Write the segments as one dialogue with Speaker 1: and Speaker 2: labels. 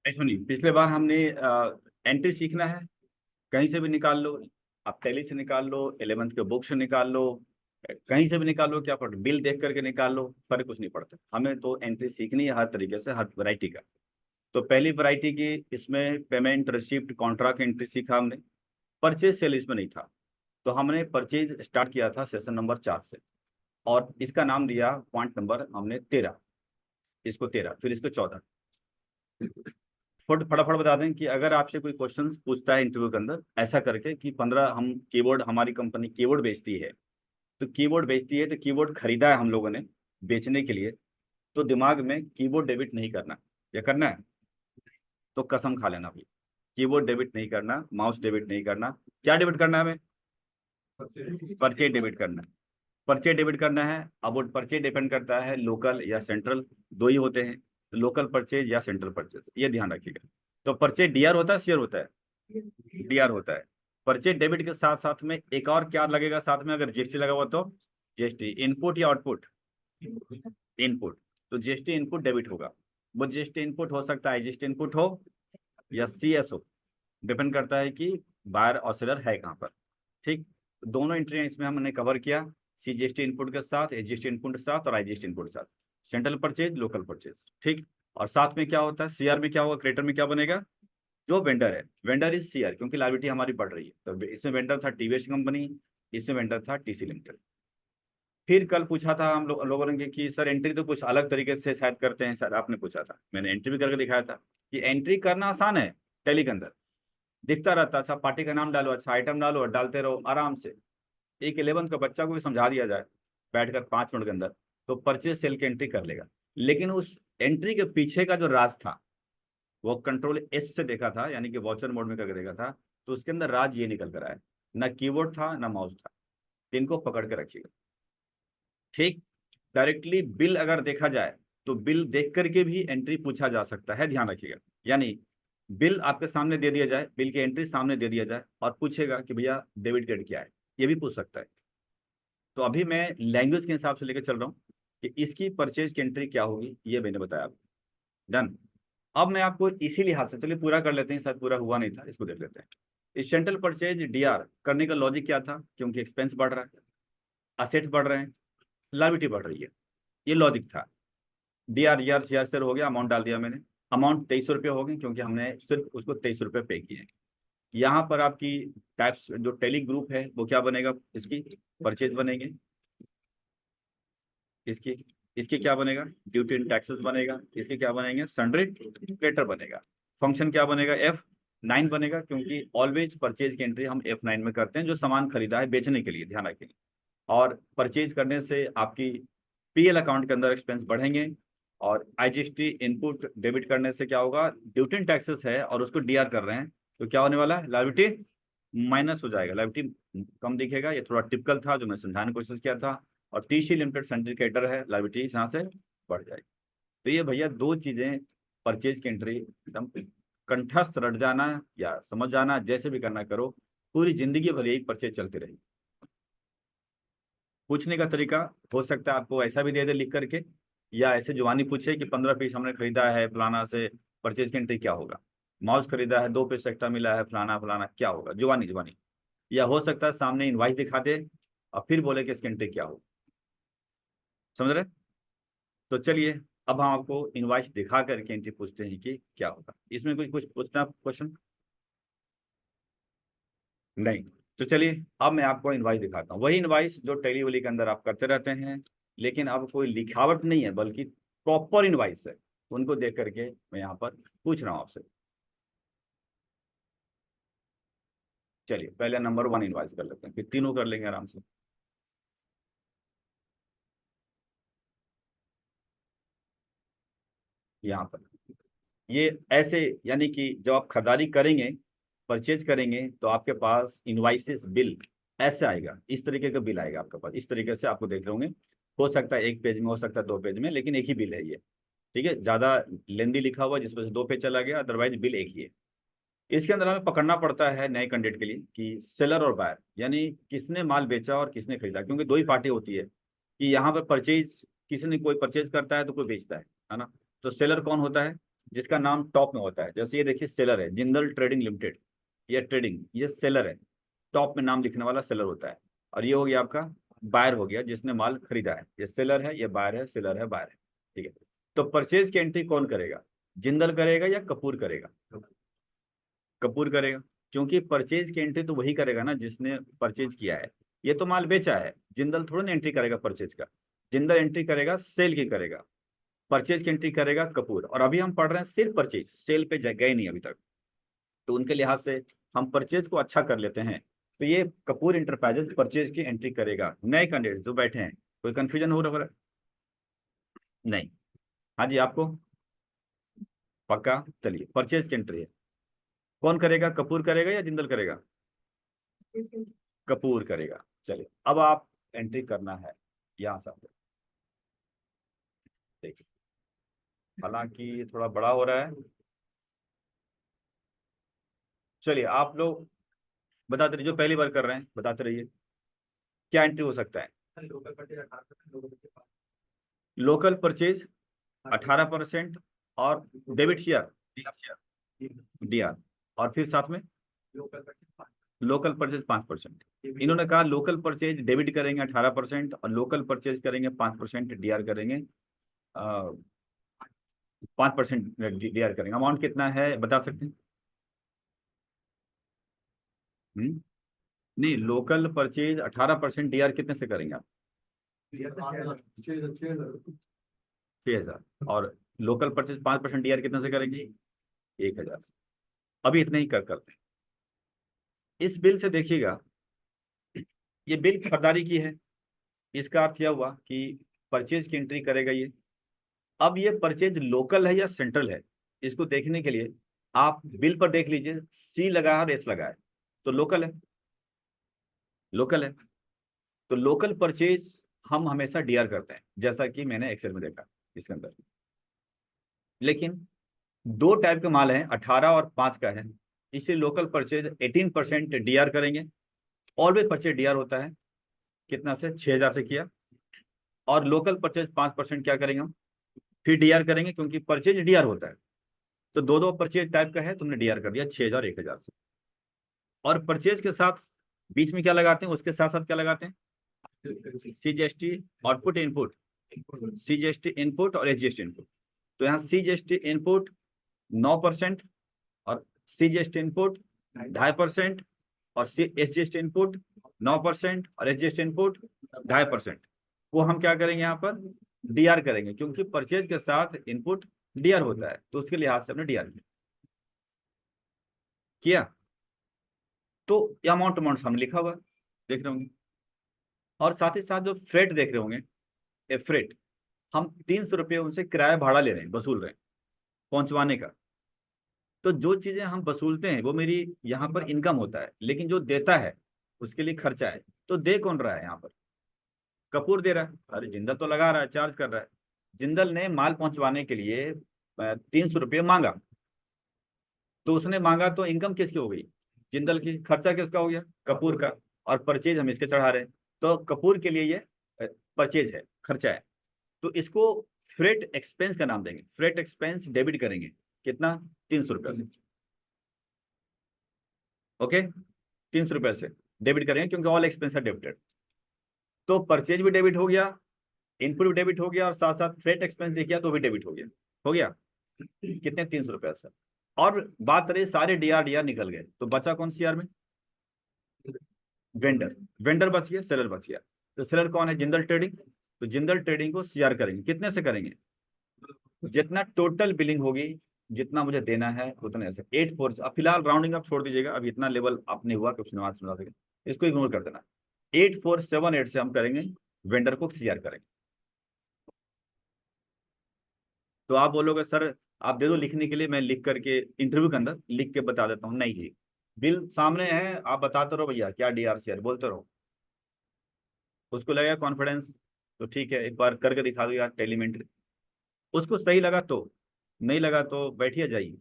Speaker 1: सुनिए, पिछले बार हमने एंट्री सीखना है, कहीं से भी निकाल लो। आप टैली से निकाल लो, 11th के बुक से निकाल लो, कहीं से भी निकाल लो, क्या पड़ता, बिल देख करके निकाल लो, फर्क कुछ नहीं पड़ता। हमें तो एंट्री सीखनी है हर तरीके से, हर वैरायटी का। तो पहली वैरायटी की इसमें पेमेंट रिसिप्ट कॉन्ट्रैक्ट एंट्री सीखा हमने। परचेज सेल इसमें नहीं था, तो हमने परचेज स्टार्ट किया था सेशन नंबर 4 से, और इसका नाम दिया पॉइंट नंबर हमने 13, इसको 13, फिर इसको 14। फटाफट बता दें कि अगर आपसे कोई क्वेश्चन पूछता है इंटरव्यू के अंदर ऐसा करके कि 15 हम कीबोर्ड, हमारी कंपनी कीबोर्ड बेचती है, तो कीबोर्ड बेचती है तो कीबोर्ड खरीदा है हम लोगों ने बेचने के लिए, तो दिमाग में कीबोर्ड डेबिट नहीं करना। या करना है तो कसम खा लेना भाई, कीबोर्ड डेबिट नहीं करना, माउस डेबिट नहीं करना। क्या डेबिट करना है हमें? परचेज डेबिट करना है। परचेज डेबिट करना है। अब वो परचेज डिपेंड करता है लोकल या सेंट्रल, दो ही होते हैं, लोकल परचेज या सेंट्रल परचेज, ये ध्यान रखिएगा। तो परचेज डीआर होता है, शेयर होता है, डीआर होता है। परचेज डेबिट के साथ साथ में एक और क्या लगेगा साथ में, अगर जीएसटी लगा हुआ तो जीएसटी इनपुट या आउटपुट, इनपुट। तो जीएसटी इनपुट डेबिट होगा। वो जीएसटी इनपुट हो सकता है जीएसटी इनपुट हो या सीएस हो, डिपेंड करता है कि बायर और सेलर है कहाँ पर। ठीक, दोनों एंट्रियां इसमें हमने कवर किया, सीजीएसटी इनपुट के साथ, एजीएसटी इनपुट के साथ और आईजीएसटी इनपुट के साथ, सेंट्रल परचेज लोकल परचेज। ठीक, और साथ में क्या होता है, सीआर में क्या होगा, क्रेडिटर में क्या बनेगा, जो वेंडर है, वेंडर इज सीआर, क्योंकि लायबिलिटी हमारी बढ़ रही है। तो इसमें वेंडर था टीवीएस कंपनी, इसमें वेंडर था टीसी लिमिटेड। फिर कल पूछा था हम लोगों ने कि सर एंट्री तो कुछ अलग तरीके से शायद करते हैं, सर आपने पूछा था, मैंने एंट्री भी करके दिखाया था कि एंट्री करना आसान है। टैली के अंदर दिखता रहता, अच्छा पार्टी का नाम डालो, अच्छा आइटम डालो, और डालते रहो आराम से। एक 11th का बच्चा को भी समझा दिया जाए बैठकर 5 मिनट के अंदर, तो परचेज सेल की एंट्री कर लेगा। लेकिन उस एंट्री के पीछे का जो राज था, वो कंट्रोल एस से देखा था, यानी कि वॉचर मोड में करके देखा था, तो उसके अंदर राज ये निकल कर आया, ना कीबोर्ड था ना माउस था। इनको पकड़ के रखिएगा। ठीक, डायरेक्टली बिल अगर देखा जाए तो बिल देख करके भी एंट्री पूछा जा सकता है, ध्यान रखिएगा। यानी बिल आपके सामने दे दिया जाए, बिल की एंट्री सामने दे दिया जाए और पूछेगा कि भैया डेबिट क्रेडिट क्या है, ये भी पूछ सकता है। तो अभी मैं लैंग्वेज के हिसाब से लेकर चल रहा हूँ कि इसकी परचेज की एंट्री क्या होगी, ये मैंने बताया आपको। डन। अब मैं आपको इसी लिहाज से, चलिए पूरा कर लेते हैं, शायद पूरा हुआ नहीं था, इसको देख लेते हैं। इस सेंट्रल परचेज डीआर करने का लॉजिक क्या था, क्योंकि एक्सपेंस बढ़ रहा है, असेट्स बढ़ रहे हैं, लायबिलिटी बढ़ रही है, ये लॉजिक था। डीआर ईआर सीआर सर हो गया, अमाउंट डाल दिया मैंने। अमाउंट 2300 रुपये हो गए, क्योंकि हमने सिर्फ उसको 2300 रुपये पे किए हैं। यहाँ पर आपकी टाइप्स जो टेली ग्रुप है वो क्या बनेगा, इसकी परचेज बनेंगे, इसकी इसके क्या बनेगा, ड्यूटी एंड टैक्सेस बनेगा, इसके क्या बनेंगे, सन्ड्री क्रेडिटर बनेगा। फंक्शन क्या बनेगा, F9 बनेगा, क्योंकि ऑलवेज परचेज की एंट्री हम F9 में करते हैं, जो सामान खरीदा है बेचने के लिए, ध्यान रखें। और परचेज करने से आपकी पीएल अकाउंट के अंदर एक्सपेंस बढ़ेंगे, और आईजीएसटी इनपुट डेबिट करने से क्या होगा, ड्यूटी एंड टैक्सेस है और उसको डीआर कर रहे हैं, तो क्या होने वाला है, लायबिलिटी माइनस हो जाएगा, लायबिलिटी कम दिखेगा। ये थोड़ा टिपिकल था जो मैं समझाने की कोशिश किया था। और टीसी लिमिटेड सिंडिकेटर है, लायबिलिटी यहाँ से बढ़ जाएगी। तो ये भैया दो चीजें, परचेज की एंट्री एकदम कंठस्थ रट जाना या समझ जाना, जैसे भी करना करो, पूरी जिंदगी भर यही परचेज चलती रहेगी। पूछने का तरीका हो सकता है आपको ऐसा भी दे दे लिख करके, या ऐसे जुबानी पूछे कि 15 पीस हमने खरीदा है फलाना से, परचेज की एंट्री क्या होगा, माउस खरीदा है 2 पीस एक्स्ट्रा मिला है फलाना फलाना, क्या होगा, जुबानी जुबानी। या हो सकता है सामने इनवाइस दिखा दे और फिर बोले कि इसकी एंट्री क्या होगा। समझ रहे? तो चलिए, अब हम आपको इनवाइस दिखा करके एंट्री पूछते हैं कि क्या होगा। इसमें कोई कुछ पूछना क्वेश्चन? नहीं। तो चलिए अब मैं आपको इनवाइस दिखाता हूँ, वही इनवाइस जो टेली वली के अंदर आप करते रहते हैं, लेकिन अब कोई लिखावट नहीं है बल्कि प्रॉपर इनवाइस है। उनको देख करके मैं यहाँ पर पूछ रहा हूँ आपसे। चलिए पहले नंबर 1 इनवाइस कर लेते हैं, फिर तीनों कर लेंगे आराम से। यहाँ पर ये ऐसे, यानी कि जब आप खरीदारी करेंगे, परचेज करेंगे, तो आपके पास इनवाइसेस बिल ऐसे आएगा, इस तरीके का बिल आएगा आपके पास, इस तरीके से आपको देख रहे होंगे। हो सकता है 1 पेज में, हो सकता है 2 पेज में, लेकिन एक ही बिल है ये। ठीक है, ज्यादा लेंदी लिखा हुआ जिस वजह से 2 पेज चला गया, अदरवाइज बिल एक ही है। इसके अंदर हमें पकड़ना पड़ता है नए कैंडिडेट के लिए कि सेलर और बायर, यानी किसने माल बेचा और किसने खरीदा, क्योंकि दो ही पार्टी होती है कि यहाँ पर परचेज, किसी ने कोई परचेज करता है तो कोई बेचता है ना। तो सेलर कौन होता है, जिसका नाम टॉप में होता है। जैसे ये देखिए सेलर है, जिंदल ट्रेडिंग लिमिटेड, ये ट्रेडिंग, ये सेलर है, टॉप में नाम लिखने वाला सेलर होता है। और ये हो गया आपका बायर हो गया, जिसने माल खरीदा है। ये सेलर है, ये बायर है, सेलर है, बायर है। ठीक है। तो परचेज की एंट्री कौन करेगा, जिंदल करेगा या कपूर करेगा? कपूर करेगा, क्योंकि परचेज की एंट्री तो वही करेगा ना जिसने परचेज किया है। ये तो माल बेचा है, जिंदल थोड़ा ना एंट्री करेगा परचेज का। जिंदल एंट्री करेगा सेल की करेगा, परचेज की एंट्री करेगा कपूर। और अभी हम पढ़ रहे हैं सिर्फ परचेज, सेल पे गए नहीं अभी तक। तो उनके लिहाज से हम परचेज को अच्छा कर लेते हैं। तो ये कपूर इंटरप्राइजेज परचेज की एंट्री करेगा। नए कैंडिडेट जो बैठे हैं, कोई कंफ्यूजन हो रहा है? नहीं। हाँ जी, आपको पक्का? चलिए, परचेज की एंट्री है, कौन करेगा, कपूर करेगा या जिंदल करेगा? कपूर करेगा। चलिए, अब आप एंट्री करना है यहाँ से। देखिए, हालांकि ये थोड़ा बड़ा हो रहा है। चलिए, आप लोग बताते रहिए, जो पहली बार कर रहे हैं बताते रहिए क्या एंट्री हो सकता है। लोकल परचेज 18% और डेबिट शेयर डीआर, और फिर साथ में लोकल परचेज 5%। इन्होंने कहा लोकल परचेज डेबिट करेंगे 18% और लोकल परचेज करेंगे 5%, डीआर करेंगे 5% डीआर करेंगे। अमाउंट कितना है बता सकते हैं? हम्म? नहीं, लोकल परचेज 18% डीआर कितने से करेंगे आप? 6,000। और लोकल परचेज 5% डीआर कितने से करेंगे? 1,000 से। अभी इतने ही कर करते हैं। इस बिल से देखिएगा, ये बिल खरीदारी की है। इसका अर्थ यह हुआ कि परचेज की एंट्री करेगा ये। अब ये परचेज लोकल है या सेंट्रल है, इसको देखने के लिए आप बिल पर देख लीजिए, सी लगा है और एस लगा है, तो लोकल है। लोकल है, तो लोकल परचेज हम हमेशा डीआर करते हैं, जैसा कि मैंने एक्सेल में देखा इसके अंदर। लेकिन दो टाइप के माल हैं, 18 और 5 का है, इसलिए लोकल परचेज 18% डीआर करेंगे। और भी परचेज डीआर होता है, कितना से 6,000 से किया। और लोकल परचेज 5% क्या करेंगे हम, फिर डीआर करेंगे, क्योंकि परचेज डीआर होता है। तो दो दो परचेज टाइप का है, तुमने डीआर कर दिया 6,000 1,000 से। और परचेज के साथ बीच में क्या लगाते हैं, उसके साथ साथ क्या लगाते हैं? CGST output input, CGST input और एसजीएसटी इनपुट। तो यहाँ सीजीएसटी इनपुट 9% और सीजीएसटी इनपुट 2.5%, और एसजीएसटी इनपुट 9% और एसजीएसटी इनपुट 2.5%। वो हम क्या करेंगे यहाँ पर, डीआर करेंगे, क्योंकि परचेज के साथ इनपुट डीआर होता है, तो उसके लिहाज से हमने डीआर किया। तो अमाउंट अमाउंट हम लिखा हुआ देख रहे होंगे। और साथ ही साथ जो फ्रेट देख रहे होंगे, ये फ्रेट, हम 300 रुपये उनसे किराया भाड़ा ले रहे हैं, वसूल रहे हैं पहुंचवाने का। तो जो चीजें हम वसूलते हैं वो मेरी यहाँ पर इनकम होता है, लेकिन जो देता है उसके लिए खर्चा है। तो दे कौन रहा है यहाँ पर, कपूर दे रहा है। अरे जिंदल तो लगा रहा है, चार्ज कर रहा है। जिंदल ने माल पहुंचवाने के लिए 300 रुपये मांगा, तो उसने मांगा तो इनकम किसकी हो गई, जिंदल की। खर्चा किसका हो गया, कपूर का। और परचेज हम इसके चढ़ा रहे हैं, तो कपूर के लिए ये परचेज है, खर्चा है। तो इसको फ्रेट एक्सपेंस का नाम देंगे, फ्रेट एक्सपेंस डेबिट करेंगे। कितना, 300 रुपये से। ओके, 300 रुपये से डेबिट करेंगे, क्योंकि ऑल एक्सपेंस है डेबिटेड। तो परचेज भी डेबिट हो गया, इनपुट भी डेबिट हो गया, और साथ साथ फ्रेट एक्सपेंस देखिए तो भी डेबिट हो गया। हो गया कितने, 300 रुपये से। और बात रही सारे डीआर डीआर निकल गए, तो बचा कौन सीआर में, वेंडर। वेंडर बच गया, सेलर बच गया। तो सेलर कौन है, जिंदल ट्रेडिंग। तो जिंदल ट्रेडिंग को सीआर करेंगे, कितने से करेंगे, जितना टोटल बिलिंग होगी, जितना मुझे देना है उतने से 8 4। अब फिलहाल राउंडिंग आप छोड़ दीजिएगा, अब इतना लेवल आपने हुआ कि समझा सके, इसको इग्नोर कर देना। 8478 से हम करेंगे, वेंडर को सीआर करेंगे। तो आप बोलोगे सर आप दे दो लिखने के लिए, मैं लिख करके इंटरव्यू के अंदर लिख के बता देता हूँ। नहीं जी, बिल सामने है, आप बताते रहो भैया क्या डीआर सीआर बोलते रहो। उसको लगेगा कॉन्फिडेंस, तो ठीक है एक बार करके दिखा दो यार टेलीमेंट्री। उसको सही लगा तो, नहीं लगा तो बैठिए जाइए,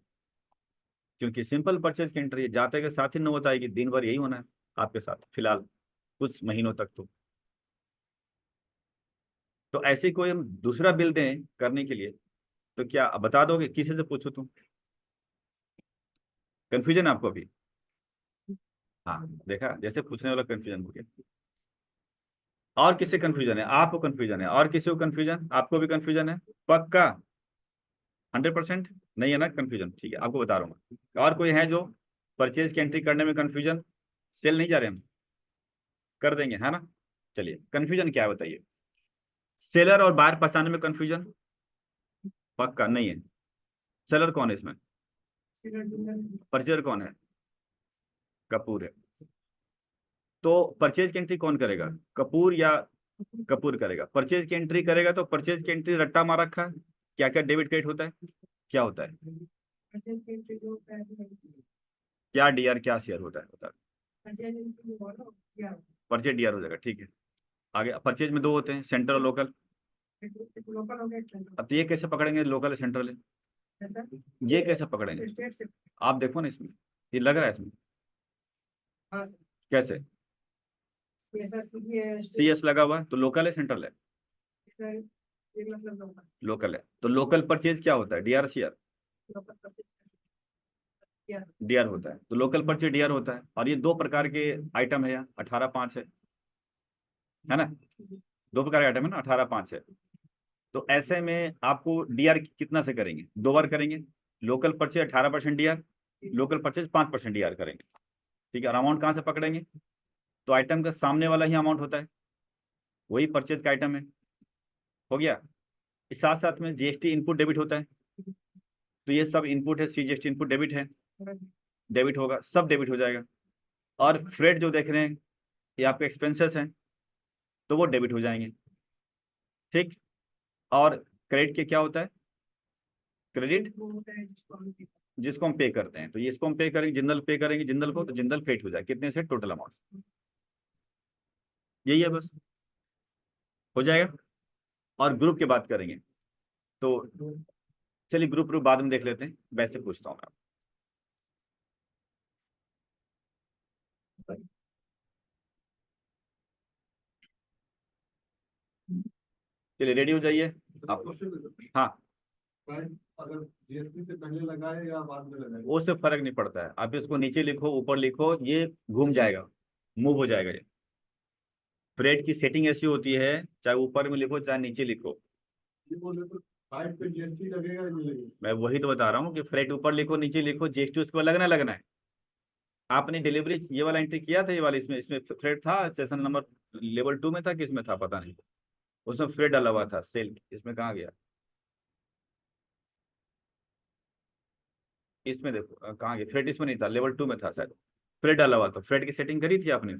Speaker 1: क्योंकि सिंपल परचेज की एंट्री जाते के साथ ही नौबत आएगी, दिन भर यही होना है आपके साथ फिलहाल कुछ महीनों तक। तो ऐसे कोई हम दूसरा बिल दें करने के लिए, तो क्या बता दोगे, किसी से पूछो तुम? कंफ्यूजन आपको अभी? हाँ, देखा, जैसे पूछने वाला कंफ्यूजन हो गया। और किससे कंफ्यूजन है? आपको कंफ्यूजन है, और किसी को कंफ्यूजन? आपको भी कंफ्यूजन है? पक्का? 100%? नहीं है ना कंफ्यूजन? ठीक है, आपको बता रहा हूँ। और कोई है जो परचेज की एंट्री करने में कंफ्यूजन? सेल नहीं जा रहे हम? कर देंगे, है ना? चलिए, कंफ्यूजन क्या है बताइए। सेलर और बायर पहचानने में कंफ्यूजन? पक्का नहीं है? सेलर कौन है इसमें? परचेजर कौन है? कपूर है। तो परचेज की एंट्री कौन करेगा? कपूर या कपूर करेगा? परचेज की एंट्री करेगा तो परचेज की एंट्री रट्टा मार रखा है। क्या क्या डेबिट क्रेडिट होता है? क्या होता है? क्या डीआर क्या शेयर होता है, बता? परचेज डीआर हो जाएगा, ठीक है। आगे परचेज में दो होते हैं, सेंट्रल और लोकल। अब तो ये कैसे पकड़ेंगे लोकल है सेंट्रल है? ये कैसे पकड़ेंगे? आप देखो ना इसमें, ये लग रहा है इसमें। कैसे? सी एस लगा हुआ है तो लोकल है सेंट्रल है? लोकल है तो लोकल परचेज क्या होता है? D R share? डीआर होता है तो लोकल परचेज डीआर होता है। और ये दो प्रकार के आइटम है, यहाँ 18/5 है ना? दो प्रकार के आइटम है ना, 18/5 है। तो ऐसे में आपको डीआर कितना से करेंगे? दो बार करेंगे। Local purchase 18% DR, local purchase 5% DR करेंगे। ठीक है, और अमाउंट कहाँ से पकड़ेंगे? तो आइटम का सामने वाला ही अमाउंट होता है, वही परचेज का आइटम है। हो गया। इस साथ साथ में जीएसटी इनपुट डेबिट होता है। तो ये सब इनपुट है, सी जीएसटी इनपुट डेबिट है, डेबिट होगा, सब डेबिट हो जाएगा। और फ्रेट जो देख रहे हैं, ये आपके एक्सपेंसेस हैं, तो वो डेबिट हो जाएंगे। ठीक। और क्रेडिट के क्या होता है? क्रेडिट जिसको हम पे करते हैं, तो ये इसको हम पे करेंगे, जिंदल पे करेंगे जिंदल को, तो जिंदल क्रेडिट हो जाए कितने से? Total amount. यही है बस, हो जाएगा। और ग्रुप की बात करेंगे तो चलिए, ग्रुप ग्रुप बाद में देख लेते हैं, वैसे पूछता हूँ मैं। चलिए, रेडी हो जाइए आप। हाँ। अगर जीएसटी से पहले लगाए या बाद में लगाए, उससे फर्क नहीं पड़ता है। आप इसको नीचे लिखो ऊपर लिखो, ये घूम जाएगा, मूव हो जाएगा ये। फ्रेट की सेटिंग ऐसी होती है, चाहे ऊपर में लिखो चाहे नीचे लिखो। फाइव पे जीएसटी लगेगा या नहीं लगेगा? मैं वही तो बता रहा हूँ कि फ्रेट ऊपर लिखो नीचे लिखो, जीएसटी उसके बाद लगना लगना है। आपने डिलीवरी ये वाला एंट्री किया था, ये वाला, इसमें इसमें फ्रेट था सेशन नंबर लेवल 2 में था कि इसमें था, पता नहीं। उसमें फ्रेट डाला हुआ था सेल, इसमें कहाँ गया? इसमें देखो कहाँ गया फ्रेट, इसमें नहीं था, लेवल 2 में था शायद। फ्रेट डाला हुआ था, फ्रेट की सेटिंग करी थी आपने?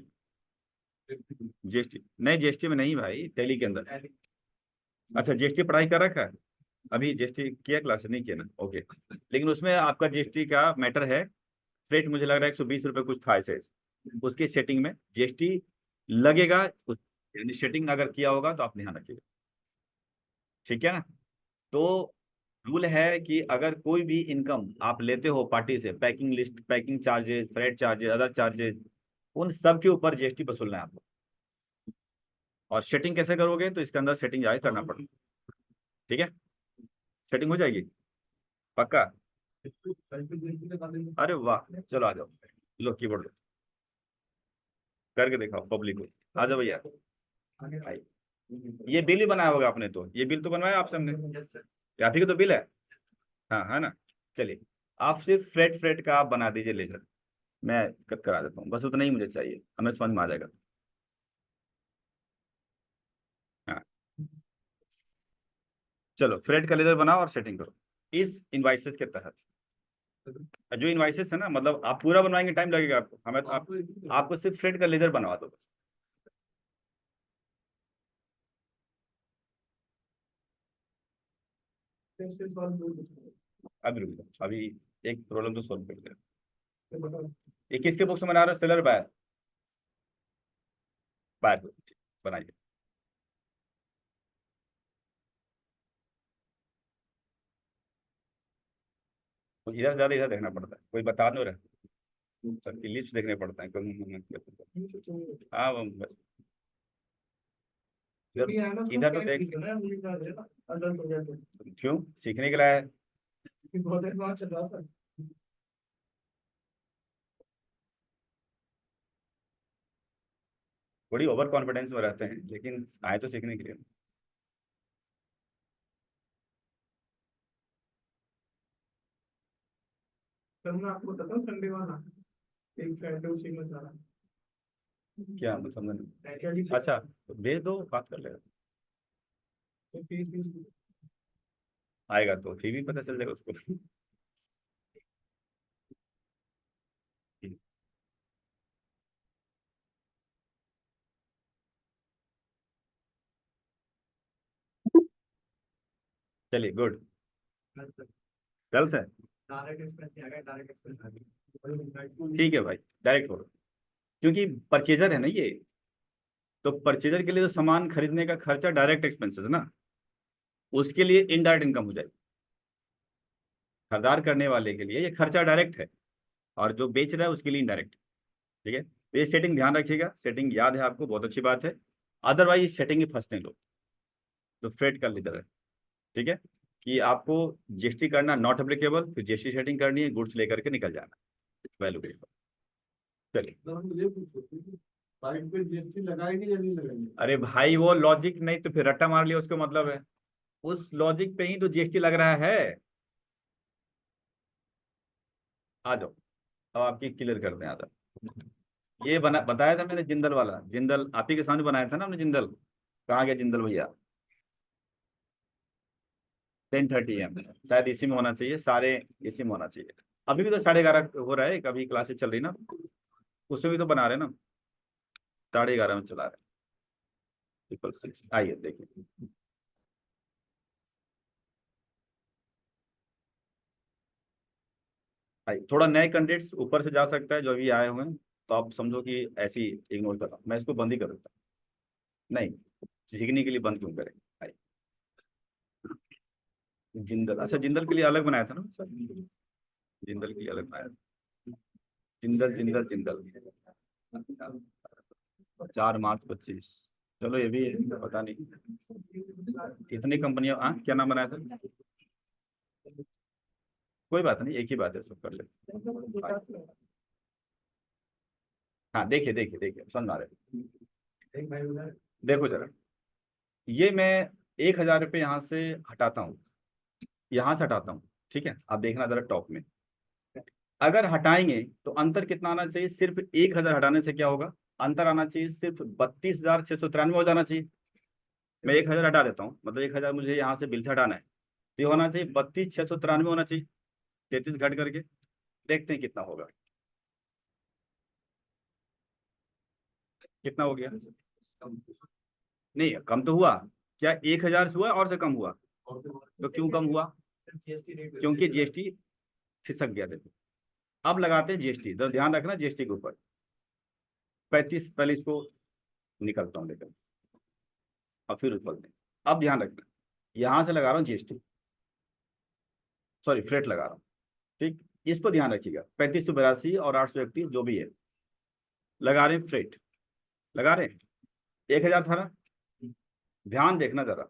Speaker 1: जीएसटी नहीं, जीएसटी में नहीं भाई, टैली के अंदर। अच्छा, जीएसटी पढ़ाई कर रखा है? अभी जीएसटी किया क्लास नहीं किया ना, ओके। लेकिन उसमें आपका जीएसटी का मैटर है। फ्रेट मुझे लग रहा है 120 रुपये कुछ था ऐसे। उसकी सेटिंग में जीएसटी लगेगा, यानी सेटिंग अगर किया होगा तो आप ध्यान रखिएगा। ठीक है ना? तो रूल है कि अगर कोई भी इनकम आप लेते हो पार्टी से, packing list, packing charges, freight charges, other charges, उन सब के ऊपर जीएसटी वसूलना है आपको। और सेटिंग कैसे करोगे? तो इसके अंदर सेटिंग जाके करना पड़ेगा। ठीक है, सेटिंग हो जाएगी पक्का। अरे वाह, चलो आ जाओ, लो कीबोर्ड लो, करके दिखाओ पब्लिक को। आ जाओ भैया। भाई, ये बिल ही बनाया होगा आपने, तो ये बिल तो बनवाया आपसे हमने, ये आप ही का तो बिल है। हाँ, है ना? चलिए, आप सिर्फ फ्रेट फ्रेट का आप बना दीजिए लेजर, मैं कट करा देता हूँ, बस उतना ही मुझे चाहिए, हमें समझ में आ जाएगा। हाँ, चलो फ्रेट का लेजर बनाओ और सेटिंग करो इस इनवाइसेस के तहत। जो इनवाइसेस है ना, मतलब आप पूरा बनवाएंगे टाइम लगेगा आपको, हमें तो आपको सिर्फ फ्रेट का लेजर बनवा दो। अभी रुक जाओ, अभी एक प्रॉब्लम तो सॉल्व कर दिया। ये किसके बुक्स में बना रहे हो? Seller buyer? बायर को बनाइए। तो इधर से ज्यादा इधर देखना पड़ता है, कोई बता नहीं रहा, सबकी लिस्ट देखने पड़ता है कोई। हाँ, बस इधर, इधर तो देख।
Speaker 2: गलत हो गया तो
Speaker 1: क्यों? सीखने के लिए है।
Speaker 2: बहुत एडवांस चल रहा था।
Speaker 1: थोड़ी ओवर कॉन्फिडेंस में रहते हैं, लेकिन आए तो सीखने के लिए।
Speaker 2: सर मैं आपको बताता हूँ संडे वाला एक फ्रेंड है उसी में सारा
Speaker 1: क्या मतलब समझ
Speaker 2: क्या
Speaker 1: नहीं। अच्छा, तो भेज दो, बात कर लेगा।
Speaker 2: फीस फीस
Speaker 1: आएगा तो फिर भी पता चल जाएगा उसको। चलिए, गुड। गलत है।
Speaker 2: डायरेक्ट एक्सपेंस आ गया, डायरेक्ट एक्सपेंस आ गया।
Speaker 1: ठीक है भाई, डायरेक्ट हो, क्योंकि परचेजर है ना ये, तो परचेजर के लिए तो सामान खरीदने का खर्चा डायरेक्ट एक्सपेंसेस ना, उसके लिए इनडायरेक्ट इनकम हो जाएगी। खरीदार करने वाले के लिए ये खर्चा डायरेक्ट है, और जो बेच रहा है उसके लिए इनडायरेक्ट। ठीक है, तो ये सेटिंग ध्यान रखिएगा, सेटिंग याद है आपको, बहुत अच्छी बात है। अदरवाइज इस सेटिंग में फंसते हैं लोग, तो फ्रेट कर लीजिए। ठीक है, कि आपको जीएसटी करना नॉट एप्लीकेबल, फिर जीएसटी सेटिंग करनी है, गुड्स लेकर के निकल जाना, वैल्यू के ऊपर। चलिए,
Speaker 2: बाइक पे जीएसटी लगाएंगे या नहीं लगाएंगे?
Speaker 1: अरे भाई वो लॉजिक नहीं तो फिर रट्टा मार लिया उसका मतलब है, उस लॉजिक पे ही तो जीएसटी लग रहा है। आ जाओ, अब आपकी क्लियर करते हैं, आ जाओ। ये बना बताया था मैंने, जिंदल वाला, जिंदल आप ही के सामने बनाया था ना हमने, जिंदल कहाँ गया जिंदल भैया? 10:30 AM शायद इसी में होना चाहिए, सारे इसी में होना चाहिए। अभी भी तो 11:30 हो रहा है, कभी क्लासेस चल रही ना, उसमें भी तो बना रहे ना, 11:30 में चला रहे। 666 आइए देखिए। आइए, थोड़ा नए कैंडिडेट्स ऊपर से जा सकता है जो अभी आए हुए हैं, तो आप समझो कि ऐसे ही इग्नोर कर रहा हूँ, मैं इसको बंद ही कर देता हूँ। नहीं, सीखने के लिए बंद क्यों करें? आइए, जिंदल, अच्छा जिंदल के लिए अलग बनाया था ना सर, जिंदल के लिए अलग बनाया था। जिंदल जिंदल जिंदल 4 मार्च 25। चलो ये भी है, पता नहीं कितनी कंपनियां, हाँ क्या नाम बनाया था? कोई बात नहीं, एक ही बात है, सब कर ले। हाँ देखिए देखिए देखिए, समझ आ रहे,
Speaker 2: एक भाई उधर
Speaker 1: देखो जरा, ये मैं 1,000 रुपये यहाँ से हटाता हूँ, यहाँ से हटाता हूँ। ठीक है, आप देखना जरा टॉप में, अगर हटाएंगे तो अंतर कितना आना चाहिए? सिर्फ 1,000 हटाने से क्या होगा? अंतर आना चाहिए सिर्फ 32,693 हो जाना चाहिए। मैं 1,000 हटा देता हूँ, मतलब 1,000 मुझे यहाँ से बिल से हटाना है, तो ये होना चाहिए 32,693 होना चाहिए, 33 घट करके। देखते हैं कितना होगा, कितना हो गया? नहीं कम तो हुआ, क्या 1,000 से हुआ और से कम हुआ? तो क्यों कम हुआ?
Speaker 2: जीएसटी रेट
Speaker 1: क्योंकि जीएसटी खिसक गया। देखो, अब लगाते हैं जीएसटी, तो ध्यान रखना जीएसटी के ऊपर। 35 पहले इसको निकलता हूँ लेकर, और फिर उछलते हैं। अब ध्यान रखना, यहाँ से लगा रहा हूँ जीएसटी, सॉरी फ्रेट लगा रहा हूँ। ठीक, इसको ध्यान रखिएगा, 3582 और 831 जो भी है, लगा रहे हैं फ्रेट, लगा रहे हैं। 1,000 था ना, ध्यान देखना जरा,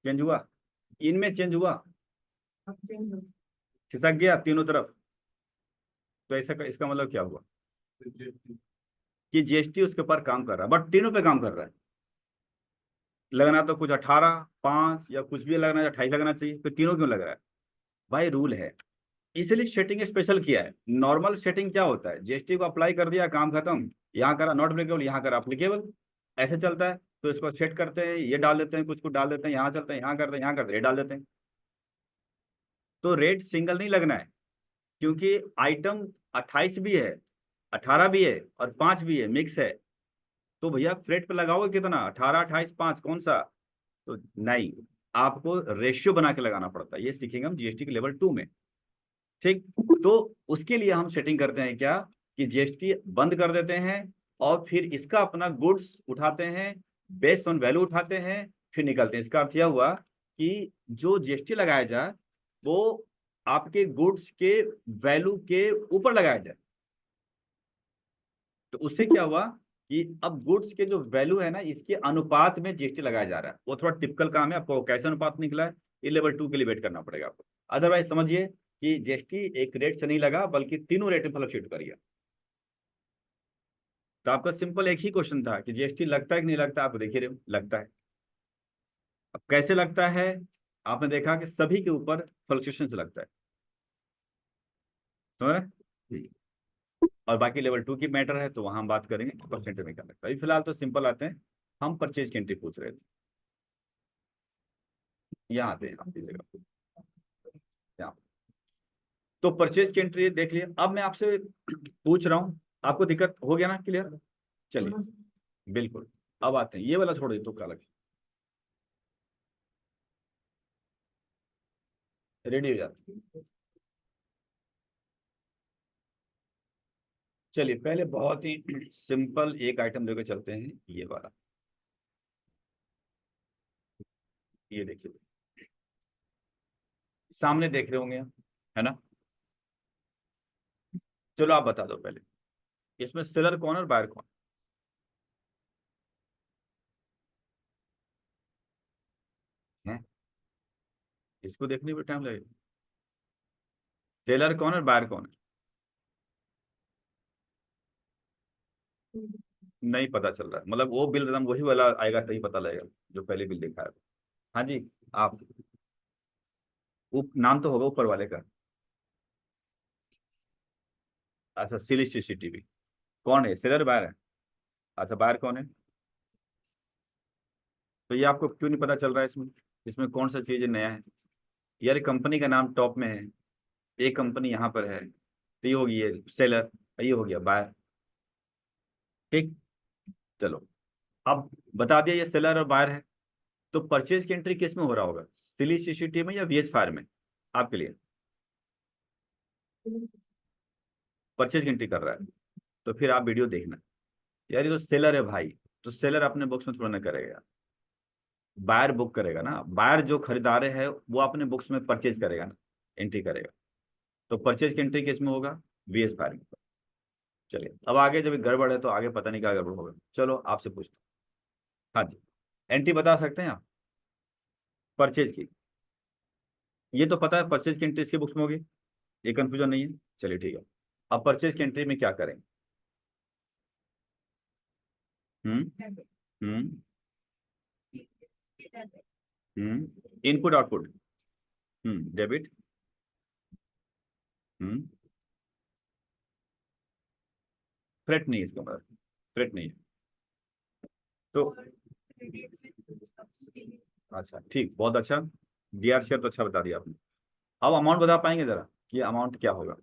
Speaker 1: चेंज हुआ? इनमें चेंज हुआ? खिसक गया तीनों तरफ? तो ऐसा इसका मतलब क्या हुआ? कि जीएसटी उसके ऊपर काम कर रहा है, बट तीनों पे काम कर रहा है। लगना तो कुछ 18, 5 या कुछ भी लगना, 28 लगना चाहिए, तो तीनों क्यों लग रहा है? भाई रूल है, इसलिए सेटिंग स्पेशल किया है। नॉर्मल सेटिंग क्या होता है, जीएसटी को अप्लाई कर दिया, काम खत्म, यहाँ करा नॉट एप्लीकेबल, यहाँ करा अप्लीकेबल, ऐसे चलता है। तो इसको सेट करते हैं, ये डाल देते हैं, कुछ कुछ डाल देते हैं, यहाँ चलते हैं, यहाँ करते हैं, यहाँ करते हैं, ये डाल देते हैं। तो रेट सिंगल नहीं लगना है, क्योंकि आइटम 28 भी है, 18 भी है और 5 भी है, मिक्स है। तो भैया फ्रेट पे लगाओगे कितना? 18, 28, 5, कौन सा? तो नहीं, आपको रेशियो बना के लगाना पड़ता है, ये सीखेंगे हम जीएसटी के लेवल 2 में। ठीक, तो उसके लिए हम सेटिंग करते हैं क्या, कि जीएसटी बंद कर देते हैं, और फिर इसका अपना गुड्स उठाते हैं, बेस्ड ऑन वैल्यू उठाते हैं, फिर निकलते हैं। इसका अर्थ यह हुआ कि जो जीएसटी लगाया जाए वो आपके गुड्स के वैल्यू के ऊपर लगाया जाए। तो उससे क्या हुआ कि अब गुड्स के जो वैल्यू है ना, इसके अनुपात में जीएसटी लगाया जा रहा है। वो थोड़ा टिपिकल काम है, आपको कैसे अनुपात निकला है ये लेवल 2 के लिए वेट करना पड़ेगा आपको। अदरवाइज समझिए कि जीएसटी एक रेट से नहीं लगा, बल्कि तीनों रेट में फ्लक्चुएट करिए। तो आपका सिंपल एक ही क्वेश्चन था कि जीएसटी लगता है कि नहीं लगता, आप देख ही रहे हो लगता है। अब कैसे लगता है, आपने देखा कि सभी के ऊपर फ्लक्चुएशन से लगता है, समझ रहे हैं? और बाकी लेवल 2 की मैटर है तो वहां हम बात करेंगे परसेंटेज में क्या लगता है। अभी फिलहाल तो सिंपल आते हैं, हम परचेज की एंट्री पूछ रहे थे। यहाँ आते हैं आपकी जगह, यहाँ। तो परचेज की एंट्री देख लिया। अब मैं आपसे पूछ रहा हूँ, आपको दिक्कत हो गया ना, क्लियर? चलिए बिल्कुल। अब आते हैं, ये वाला छोड़ दे तो अलग, रेडी हो जाते हैं। चलिए पहले बहुत ही सिंपल एक आइटम लेकर चलते हैं, ये वाला। ये देखिए, सामने देख रहे होंगे आप, है ना? चलो आप बता दो पहले, इसमें सेलर कौन है और बायर कौन है? इसको देखने में टाइम लगेगा। सेलर कौन है और बायर कौन है? नहीं पता चल रहा है, मतलब वो बिल एकदम वही वाला आएगा तभी पता लगेगा जो पहले बिल देखा है। हाँ जी। आप, नाम तो होगा ऊपर वाले का। अच्छा, सिलिश सीसीटीवी। कौन है, सेलर बायर है? अच्छा, बायर कौन है? तो ये आपको क्यों नहीं पता चल रहा है इसमें? इसमें कौन सा चीज नया है? यार कंपनी का नाम टॉप में है, एक कंपनी यहाँ पर है, तो ये हो गई ये सेलर, ये हो गया बायर। ठीक। चलो, अब बता दिया ये सेलर और बायर है। तो परचेज की एंट्री किस में हो रहा होगा, सिली सीसीटी में या वीएस फायर में? आपके लिए परचेज की एंट्री कर रहा है, तो फिर आप वीडियो देखना। यार ये तो सेलर है भाई, तो सेलर अपने बुक्स में थोड़ा ना करेगा, बायर बुक करेगा ना। बायर जो खरीदार है वो अपने बुक्स में परचेज करेगा ना, एंट्री करेगा। तो परचेज की एंट्री किस में होगा, वीएस फायर में। चलिए अब आगे, जब गड़बड़ है तो आगे पता नहीं क्या गड़बड़ होगा। चलो आपसे पूछते हैं। हाँ जी, एंट्री बता सकते हैं आप परचेज की? ये तो पता है परचेज की एंट्री इसके बुक्स में होगी, ये कंफ्यूजन नहीं है। चलिए ठीक है। अब परचेज की एंट्री में क्या करेंगे? हम्म। हम्म। Input output. डेबिट। हम्म। थ्रेट नहीं है इसका मतलब, थ्रेट नहीं है तो। अच्छा ठीक, बहुत अच्छा। डीआर शेयर तो अच्छा बता दिया आपने। अब अमाउंट बता पाएंगे जरा कि अमाउंट क्या होगा?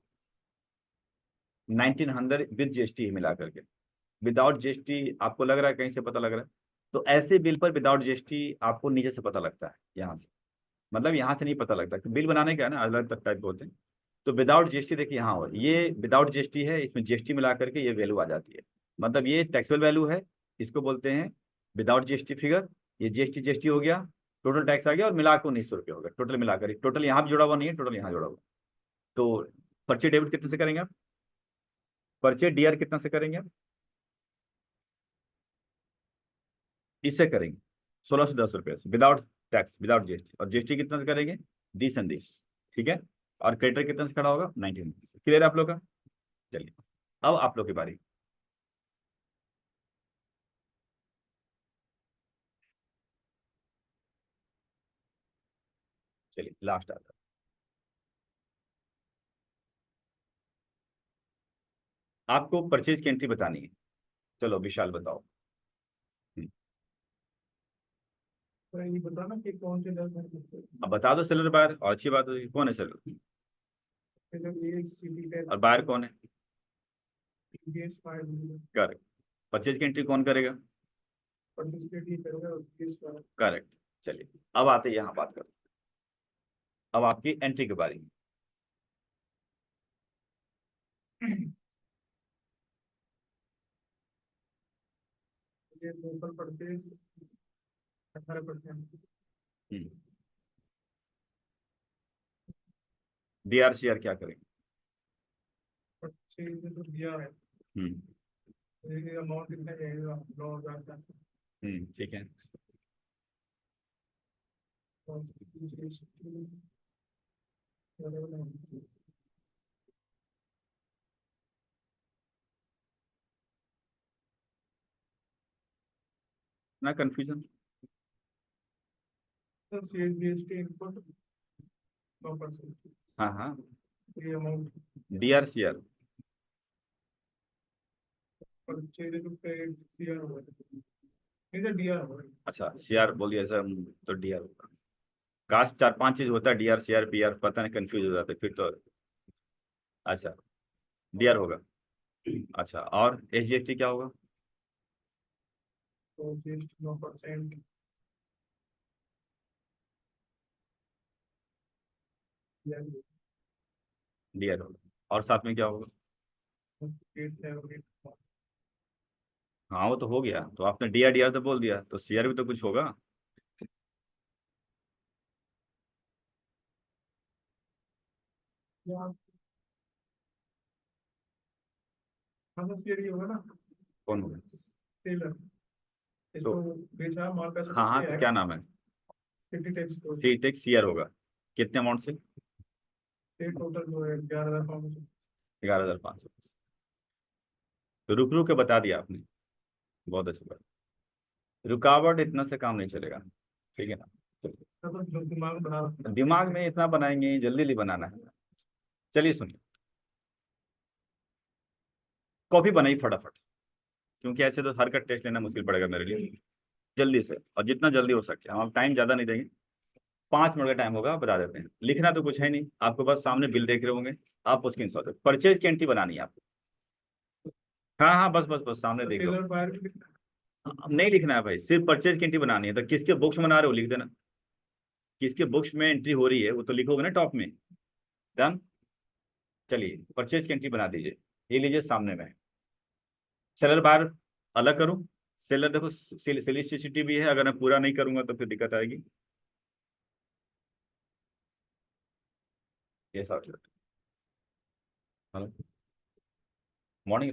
Speaker 1: 1900 विद जीएसटी मिला करके। विदाउट जीएसटी आपको लग रहा है कहीं से पता लग रहा है? तो ऐसे बिल पर विदाउट जीएसटी आपको नीचे से पता लगता है, यहाँ से। मतलब यहाँ से नहीं पता लगता कि बिल बनाने का है ना, अलग अलग टाइप होते हैं। तो विदाउट जीएसटी देखिए, यहाँ हो ये विदाउट जीएसटी है, इसमें जीएसटी मिला करके ये वैल्यू आ जाती है। मतलब ये टैक्सेबल वैल्यू है, इसको बोलते हैं विदाउट जीएसटी फिगर। ये जीएसटी जीएसटी हो गया, टोटल टैक्स आ गया, और मिला के 1900 रुपये हो गया टोटल मिलाकर। टोटल यहाँ भी जुड़ा हुआ नहीं है, टोटल यहाँ जुड़ा हुआ। तो पर्चे डेबिट कितने से करेंगे आप? पर्चे डीआर कितना से करेंगे आप? इससे करेंगे 1610 रुपये से, विदाउट टैक्स, विदाउट जीएसटी। और जीएसटी कितना से करेंगे? 20 ठीक है। और क्रेडिटर कितना से खड़ा होगा? 19। क्लियर है आप लोग का? चलिए अब आप लोग की बारी। चलिए लास्ट आता है, आपको परचेज की एंट्री बतानी है। चलो विशाल बताओ। हम्म,
Speaker 2: तो ये बताना कि कौन से 10 हैं।
Speaker 1: अब बता दो सेलर बायर, और अच्छी बात है, कौन है सेलर
Speaker 2: फिर ये सीधी
Speaker 1: और बायर कौन है?
Speaker 2: BS five
Speaker 1: correct. परचेज की एंट्री कौन करेगा?
Speaker 2: पार्टिसिपेट ही करेगा और बीएस फाइव।
Speaker 1: करेक्ट। चलिए अब आते हैं यहाँ बात करते हैं। अब आपकी एंट्री के बारे में।
Speaker 2: ये लोकल परचेज 18%।
Speaker 1: डीआरसीआर क्या करेंगे?
Speaker 2: परचेज में तो दिया है
Speaker 1: हम्म
Speaker 2: ये अमाउंट कितना जाएगा? 9,000
Speaker 1: ठीक है। ना कंफ्यूजन।
Speaker 2: GST input 9%।
Speaker 1: हाँ हाँ।
Speaker 2: ये amount
Speaker 1: DRCR।
Speaker 2: Purchase to paid CR होगा, नहीं सर DR होगा।
Speaker 1: अच्छा CR बोलिए सर, तो DR होगा। कास्ट 4-5 चीज होता है, DRCR PR, पता नहीं कंफ्यूज हो जाते फिर तो। अच्छा DR होगा। अच्छा और SGST क्या होगा?
Speaker 2: तो GST 9%।
Speaker 1: DR होगा। और साथ में क्या होगा?
Speaker 2: 878।
Speaker 1: हाँ वो तो हो गया, तो आपने DR तो बोल दिया, तो CR भी तो कुछ होगा।
Speaker 2: हाँ सर CR होगा ना।
Speaker 1: कौन होगा?
Speaker 2: सेलर,
Speaker 1: तो
Speaker 2: इसको बेचा माल पैसा
Speaker 1: हाँ
Speaker 2: कुछ
Speaker 1: हाँ,
Speaker 2: किया
Speaker 1: तो
Speaker 2: है,
Speaker 1: क्या नाम है?
Speaker 2: सिटी टैक्स को।
Speaker 1: सी टेक CR होगा। कितने अमाउंट से?
Speaker 2: ये टोटल जो है 11,500।
Speaker 1: 11,500। तो रुक रुक के बता दिया आपने, बहुत अच्छी बात। रुकावट इतना से काम नहीं चलेगा, ठीक है ना?
Speaker 2: तो जो दिमाग बना रखा
Speaker 1: तो दिमाग में इतना बनाएंगे, जल्दी जल्दी बनाना है। चलिए सुनिए, कॉपी बनाई फटाफट, क्योंकि ऐसे तो हर का टेस्ट लेना मुश्किल पड़ेगा मेरे लिए। जल्दी से, और जितना जल्दी हो सके, हम टाइम ज़्यादा नहीं देंगे। 5 मिनट का टाइम होगा, बता देते हैं। लिखना तो कुछ है नहीं, आपको बस सामने बिल देख रहे होंगे, आप उसकी इंसॉल्व परचेज की एंट्री बनानी है आपको। हाँ हाँ, बस बस बस सामने
Speaker 2: तो
Speaker 1: देख लो।
Speaker 2: सेलर बाहर भी
Speaker 1: अब नहीं लिखना है भाई, सिर्फ परचेज की एंट्री बनानी है, तो किसके बुक्स में बना रहे हो लिख देना। किसके बुक्स में एंट्री हो रही है वो तो लिखोगे ना टॉप में। डन। चलिए परचेज की एंट्री बना दीजिए, ये लीजिए सामने में। सेलर बार अलग करूं? सेलर देखो, सिलिसिटी भी है, अगर मैं पूरा नहीं करूंगा तो फिर दिक्कत आएगी। ये सब। Hello, morning.